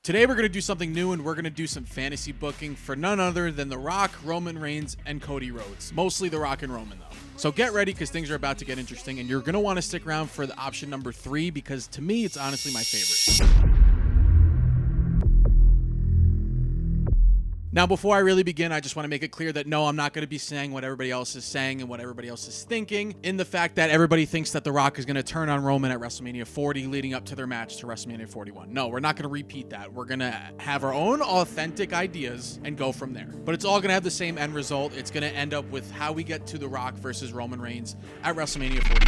Today we're going to do something new, and we're going to do some fantasy booking for none other than The Rock, Roman Reigns, and Cody Rhodes. Mostly The Rock and Roman, though. So get ready, because things are about to get interesting, and you're going to want to stick around for the option number 3, because to me, it's honestly my favorite. Now, before I really begin, I just want to make it clear that no, I'm not going to be saying what everybody else is saying and what everybody else is thinking, in the fact that everybody thinks that The Rock is going to turn on Roman at WrestleMania 40 leading up to their match to WrestleMania 41. No, we're not going to repeat that. We're going to have our own authentic ideas and go from there. But it's all going to have the same end result. It's going to end up with how we get to The Rock versus Roman Reigns at WrestleMania 40.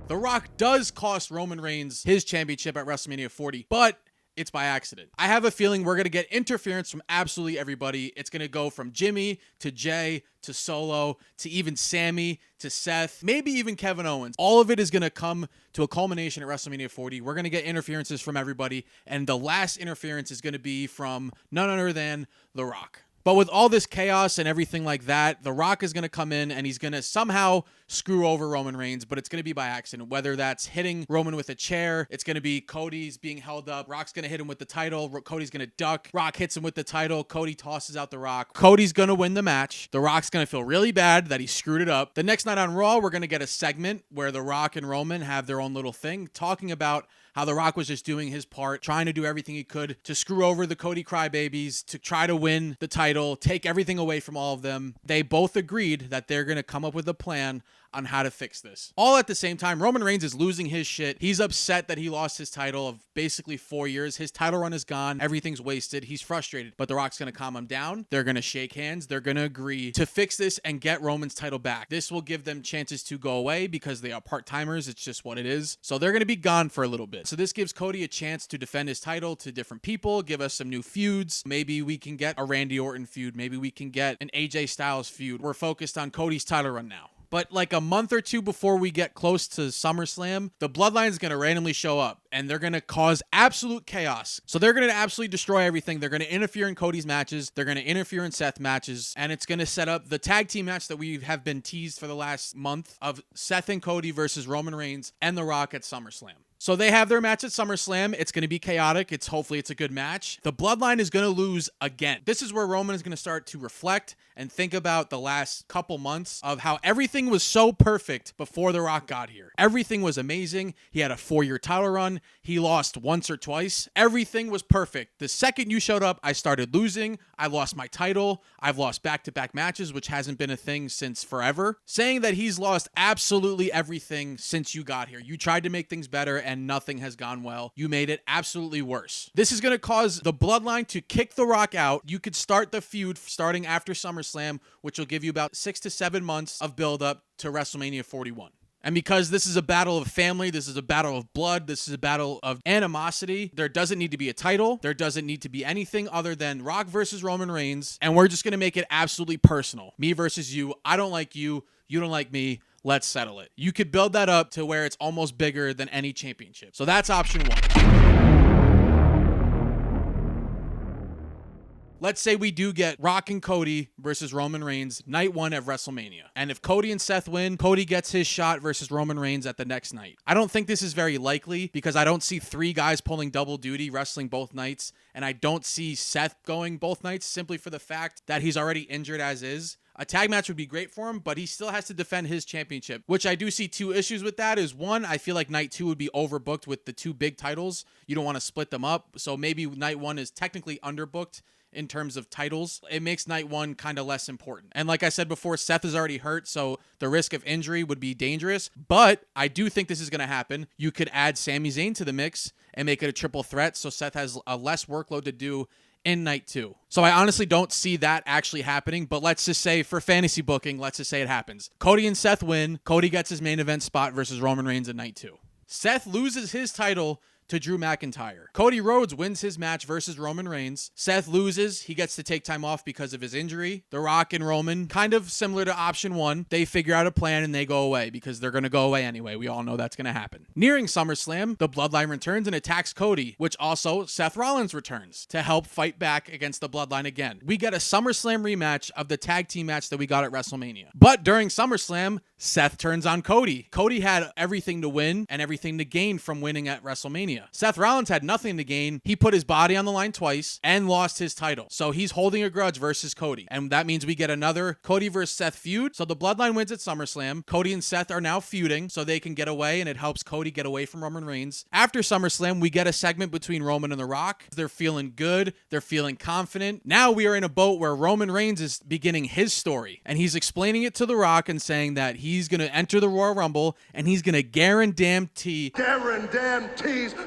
The Rock does cost Roman Reigns his championship at WrestleMania 40, but it's by accident. I have a feeling we're going to get interference from absolutely everybody. It's going to go from Jimmy to Jay to Solo to even Sammy to Seth, maybe even Kevin Owens. All of it is going to come to a culmination at WrestleMania 40. We're going to get interferences from everybody, and the last interference is going to be from none other than The Rock. But with all this chaos and everything like that, The Rock is going to come in and he's going to somehow screw over Roman Reigns, but it's going to be by accident. Whether that's hitting Roman with a chair, it's going to be Cody's being held up, Rock's going to hit him with the title, Cody's going to duck, Rock hits him with the title, Cody tosses out The Rock. Cody's going to win the match. The Rock's going to feel really bad that he screwed it up. The next night on Raw, we're going to get a segment where The Rock and Roman have their own little thing, talking about how The Rock was just doing his part, trying to do everything he could to screw over the Cody crybabies, to try to win the title, take everything away from all of them. They both agreed that they're going to come up with a plan on how to fix this. All at the same time, Roman Reigns is losing his shit. He's upset that he lost his title of basically 4 years. His title run is gone. Everything's wasted. He's frustrated, but The Rock's going to calm him down. They're going to shake hands. They're going to agree to fix this and get Roman's title back. This will give them chances to go away because they are part-timers. It's just what it is. So they're going to be gone for a little bit. So this gives Cody a chance to defend his title to different people, give us some new feuds. Maybe we can get a Randy Orton feud. Maybe we can get an AJ Styles feud. We're focused on Cody's title run now. But like a month or two before we get close to SummerSlam, the Bloodline is going to randomly show up and they're going to cause absolute chaos. So they're going to absolutely destroy everything. They're going to interfere in Cody's matches. They're going to interfere in Seth's matches. And it's going to set up the tag team match that we have been teased for the last month of Seth and Cody versus Roman Reigns and The Rock at SummerSlam. So they have their match at SummerSlam. It's going to be chaotic. Hopefully it's a good match. The Bloodline is going to lose again. This is where Roman is going to start to reflect and think about the last couple months of how everything was so perfect before The Rock got here. Everything was amazing. He had a 4-year title run. He lost once or twice. Everything was perfect. The second you showed up, I started losing. I lost my title. I've lost back-to-back matches, which hasn't been a thing since forever. Saying that he's lost absolutely everything since you got here. You tried to make things better and nothing has gone well. You made it absolutely worse. This is going to cause the Bloodline to kick The Rock out. You could start the feud starting after SummerSlam, which will give you about 6 to 7 months of build-up to WrestleMania 41. And because this is a battle of family, this is a battle of blood, this is a battle of animosity, there doesn't need to be a title. There doesn't need to be anything other than Rock versus Roman Reigns. And we're just going to make it absolutely personal. Me versus you. I don't like you. You don't like me. Let's settle it. You could build that up to where it's almost bigger than any championship. So that's option 1. Let's say we do get Rock and Cody versus Roman Reigns night 1 of WrestleMania. And if Cody and Seth win, Cody gets his shot versus Roman Reigns at the next night. I don't think this is very likely because I don't see 3 guys pulling double duty wrestling both nights. And I don't see Seth going both nights simply for the fact that he's already injured as is. A tag match would be great for him, but he still has to defend his championship, which I do see 2 issues with that. Is one, I feel like night 2 would be overbooked with the 2 big titles. You don't want to split them up. So maybe night 1 is technically underbooked in terms of titles. It makes night 1 kind of less important. And like I said before, Seth is already hurt, so the risk of injury would be dangerous. But I do think this is going to happen. You could add Sami Zayn to the mix and make it a triple threat, so Seth has a less workload to do in night 2. So I honestly don't see that actually happening, but let's just say for fantasy booking, let's just say it happens. Cody and Seth win. Cody gets his main event spot versus Roman Reigns in night 2. Seth loses his title to Drew McIntyre. Cody Rhodes wins his match versus Roman Reigns. Seth loses. He gets to take time off because of his injury. The Rock and Roman, kind of similar to option one, they figure out a plan and they go away because they're going to go away anyway. We all know that's going to happen. Nearing SummerSlam, the Bloodline returns and attacks Cody, which also Seth Rollins returns to help fight back against the Bloodline again. We get a SummerSlam rematch of the tag team match that we got at WrestleMania. But during SummerSlam, Seth turns on Cody. Cody had everything to win and everything to gain from winning at WrestleMania. Seth Rollins had nothing to gain. He put his body on the line twice and lost his title. So he's holding a grudge versus Cody. And that means we get another Cody versus Seth feud. So the Bloodline wins at SummerSlam. Cody and Seth are now feuding so they can get away, and it helps Cody get away from Roman Reigns. After SummerSlam, we get a segment between Roman and The Rock. They're feeling good. They're feeling confident. Now we are in a boat where Roman Reigns is beginning his story, and he's explaining it to The Rock and saying that he's going to enter the Royal Rumble and he's going to guarantee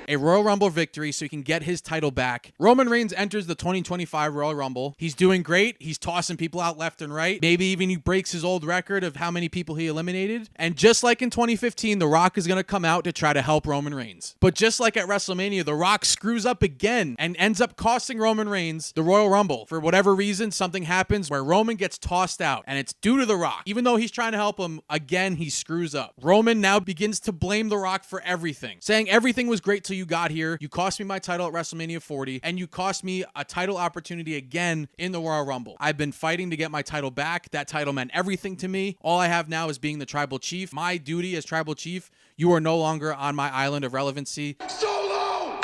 a Royal Rumble victory so he can get his title back. Roman Reigns enters the 2025 Royal Rumble. He's doing great. He's tossing people out left and right. Maybe even he breaks his old record of how many people he eliminated. And just like in 2015, The Rock is going to come out to try to help Roman Reigns. But just like at WrestleMania, The Rock screws up again and ends up costing Roman Reigns the Royal Rumble. For whatever reason, something happens where Roman gets tossed out, and it's due to The Rock. Even though he's trying to help him, again, he screws up. Roman now begins to blame The Rock for everything, saying everything was great till you got here. You cost me my title at WrestleMania 40, and you cost me a title opportunity again in the Royal Rumble. I've been fighting to get my title back. That title meant everything to me. All I have now is being the tribal chief. My duty as tribal chief, you are no longer on my island of relevancy. Solo!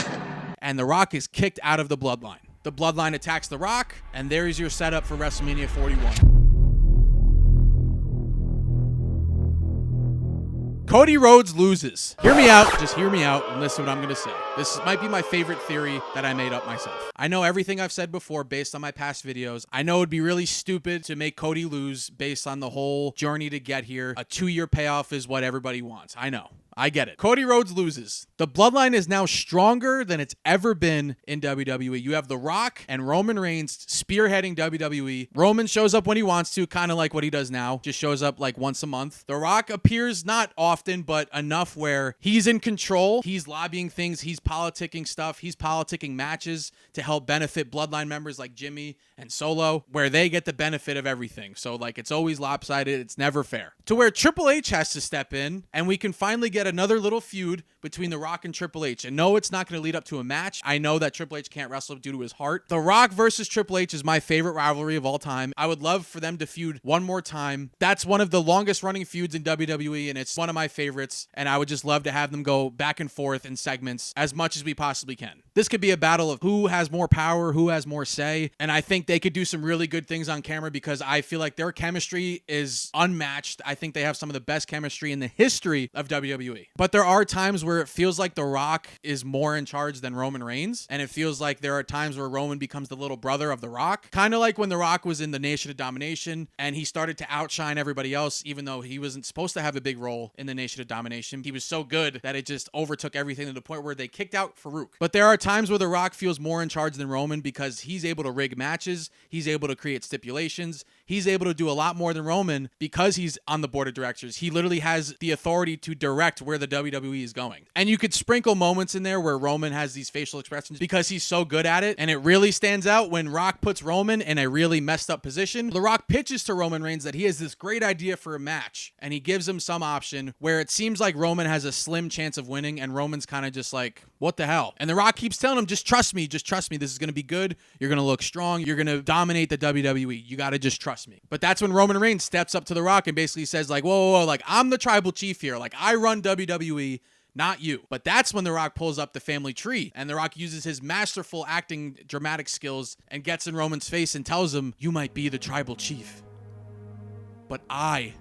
And The Rock is kicked out of the Bloodline. The Bloodline attacks The Rock, and there is your setup for WrestleMania 41. Cody Rhodes loses. Hear me out. Just hear me out and listen to what I'm going to say. This might be my favorite theory that I made up myself. I know everything I've said before based on my past videos. I know it'd be really stupid to make Cody lose based on the whole journey to get here. A 2-year payoff is what everybody wants. I know. I get it. Cody Rhodes loses. The Bloodline is now stronger than it's ever been in WWE. You have The Rock and Roman Reigns spearheading WWE. Roman shows up when he wants to, kind of like what he does now. Just shows up like once a month. The Rock appears not often, but enough where he's in control. He's lobbying things. He's politicking stuff. He's politicking matches to help benefit Bloodline members like Jimmy and Solo, where they get the benefit of everything. So like it's always lopsided. It's never fair. To where Triple H has to step in, and we can finally get another little feud between The Rock and Triple H. And no, it's not going to lead up to a match. I know that Triple H can't wrestle due to his heart. The Rock versus Triple H is my favorite rivalry of all time. I would love for them to feud one more time. That's one of the longest running feuds in WWE, and it's one of my favorites. And I would just love to have them go back and forth in segments as much as we possibly can. This could be a battle of who has more power, who has more say. And I think they could do some really good things on camera because I feel like their chemistry is unmatched. I think they have some of the best chemistry in the history of WWE. But there are times where it feels like The Rock is more in charge than Roman Reigns. And it feels like there are times where Roman becomes the little brother of The Rock. Kind of like when The Rock was in the Nation of Domination and he started to outshine everybody else, even though he wasn't supposed to have a big role in the Nation of Domination. He was so good that it just overtook everything to the point where they kicked out Farouk. But there are times where The Rock feels more in charge than Roman because he's able to rig matches. He's able to create stipulations. He's able to do a lot more than Roman because he's on the board of directors. He literally has the authority to direct where the WWE is going. And you could sprinkle moments in there where Roman has these facial expressions because he's so good at it. And it really stands out when Rock puts Roman in a really messed up position. The Rock pitches to Roman Reigns that he has this great idea for a match and he gives him some option where it seems like Roman has a slim chance of winning and Roman's kind of just like, what the hell? And The Rock keeps telling him, just trust me. This is going to be good. You're going to look strong. You're going to dominate the WWE. You got to just trust me. But that's when Roman Reigns steps up to The Rock and basically says like, whoa, like I'm the tribal chief here. Like I run WWE, not you. But that's when The Rock pulls up the family tree and The Rock uses his masterful acting dramatic skills and gets in Roman's face and tells him, you might be the tribal chief, but I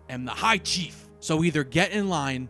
am the high chief. So either get in line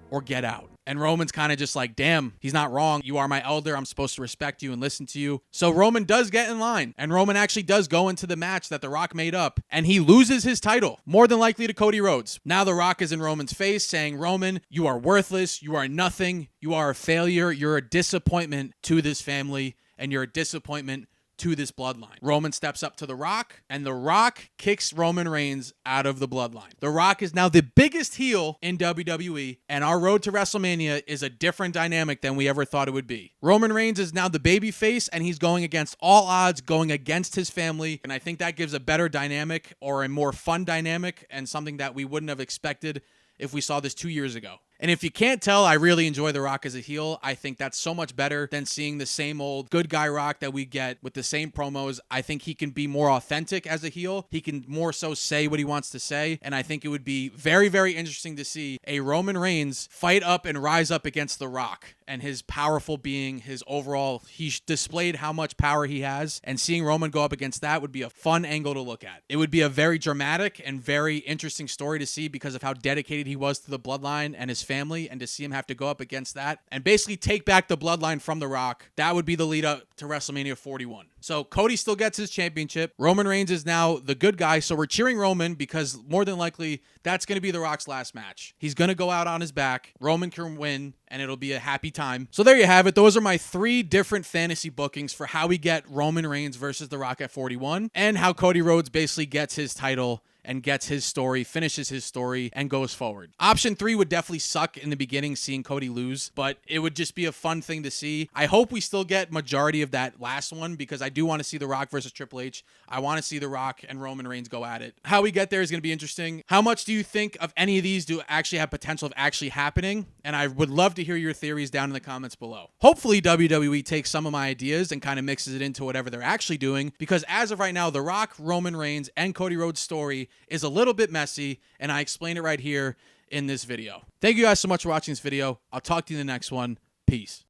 or get out. And Roman's kind of just like, damn, he's not wrong. You are my elder. I'm supposed to respect you and listen to you. So Roman does get in line. And Roman actually does go into the match that The Rock made up. And he loses his title, more than likely to Cody Rhodes. Now The Rock is in Roman's face saying, Roman, you are worthless. You are nothing. You are a failure. You're a disappointment to this family. And you're a disappointment to this bloodline. Roman steps up to The Rock, and The Rock kicks Roman Reigns out of the bloodline. The Rock is now the biggest heel in WWE, and our road to WrestleMania is a different dynamic than we ever thought it would be. Roman Reigns is now the babyface, and he's going against all odds, going against his family, and I think that gives a better dynamic or a more fun dynamic and something that we wouldn't have expected if we saw this 2 years ago. And if you can't tell, I really enjoy The Rock as a heel. I think that's so much better than seeing the same old good guy Rock that we get with the same promos. I think he can be more authentic as a heel. He can more so say what he wants to say. And I think it would be very, very interesting to see a Roman Reigns fight up and rise up against The Rock and his powerful being, his overall, he displayed how much power he has. And seeing Roman go up against that would be a fun angle to look at. It would be a very dramatic and very interesting story to see because of how dedicated he was to the bloodline and his family, and to see him have to go up against that and basically take back the bloodline from The Rock. That would be the lead up to WrestleMania 41. So Cody still gets his championship. Roman Reigns is now the good guy, so we're cheering Roman because more than likely that's going to be The Rock's last match. He's going to go out on his back. Roman can win, and it'll be a happy time. So there you have it. Those are my 3 different fantasy bookings for how we get Roman Reigns versus The Rock at 41, and how Cody Rhodes basically gets his title and gets his story, finishes his story, and goes forward. Option 3 would definitely suck in the beginning, seeing Cody lose, but it would just be a fun thing to see. I hope we still get majority of that last one because I do want to see The Rock versus Triple H. I want to see The Rock and Roman Reigns go at it. How we get there is going to be interesting. How much do you think of any of these do actually have potential of actually happening? And I would love to hear your theories down in the comments below. Hopefully WWE takes some of my ideas and kind of mixes it into whatever they're actually doing, because as of right now, The Rock, Roman Reigns, and Cody Rhodes' story is a little bit messy, and I explain it right here in this video. Thank you guys so much for watching this video. I'll talk to you in the next one. Peace.